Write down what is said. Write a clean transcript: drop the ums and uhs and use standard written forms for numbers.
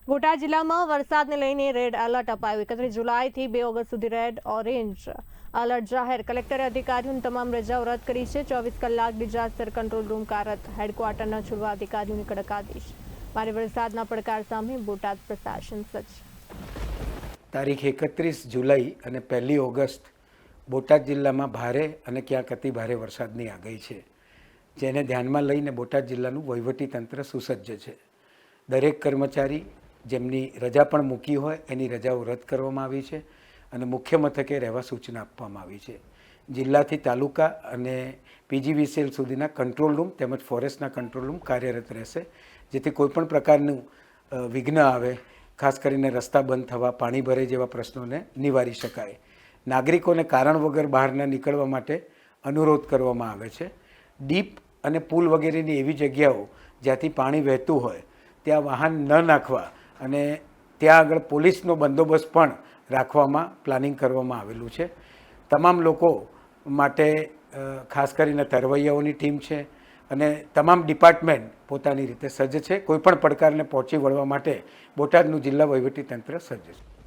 બોટાદ જિલ્લામાં વરસાદને લઈને રેડ એલર્ટ અપાયું। 31 જુલાઈથી 2 ઓગસ્ટ સુધી રેડ ઓરેન્જ એલર્ટ જાહેર। કલેક્ટરે અધિકારીઓની તમામ રજાઓ રદ કરી છે। 24 કલાક ડિઝાસ્ટર કંટ્રોલ રૂમ કાર્યરત। હેડક્વાર્ટરના છોડવા અધિકારીઓને કડક આદેશ। ભારે વરસાદના પડકાર સામે બોટાદ પ્રશાસન સજ્જ। તારીખ 31 જુલાઈ અને 1 ઓગસ્ટ બોટાદ જિલ્લામાં ભારે અને ક્યાંક અતિ ભારે વરસાદની આગાહી છે, જેને ધ્યાનમાં લઈને બોટાદ જિલ્લાનું વહીવટીતંત્ર સુસજ્જ છે। દરેક કર્મચારી જેમની રજા પણ મૂકી હોય એની રજાઓ રદ કરવામાં આવી છે અને મુખ્ય મથકે રહેવા સૂચના આપવામાં આવી છે। જિલ્લાથી તાલુકા અને પીજીવીસીએલ સુધીના કંટ્રોલ રૂમ તેમજ ફોરેસ્ટના કંટ્રોલ રૂમ કાર્યરત રહેશે, જેથી કોઈપણ પ્રકારનું વિઘ્ન આવે, ખાસ કરીને રસ્તા બંધ થવા, પાણી ભરે જેવા પ્રશ્નોને નિવારી શકાય। નાગરિકોને કારણ વગર બહાર ન નીકળવા માટે અનુરોધ કરવામાં આવે છે। ડીપ અને પુલ વગેરેની એવી જગ્યાઓ જ્યાંથી પાણી વહેતું હોય ત્યાં વાહન ન નાખવા અને ત્યાં આગળ પોલીસનો બંદોબસ્ત પણ રાખવામાં પ્લાનિંગ કરવામાં આવેલું છે। તમામ લોકો માટે ખાસ કરીને તરવૈયાઓની ટીમ છે અને તમામ ડિપાર્ટમેન્ટ પોતાની રીતે સજ્જ છે। કોઈપણ પડકારને પહોંચી વળવા માટે બોટાદનું જિલ્લા વહીવટીતંત્ર સજ્જ છે।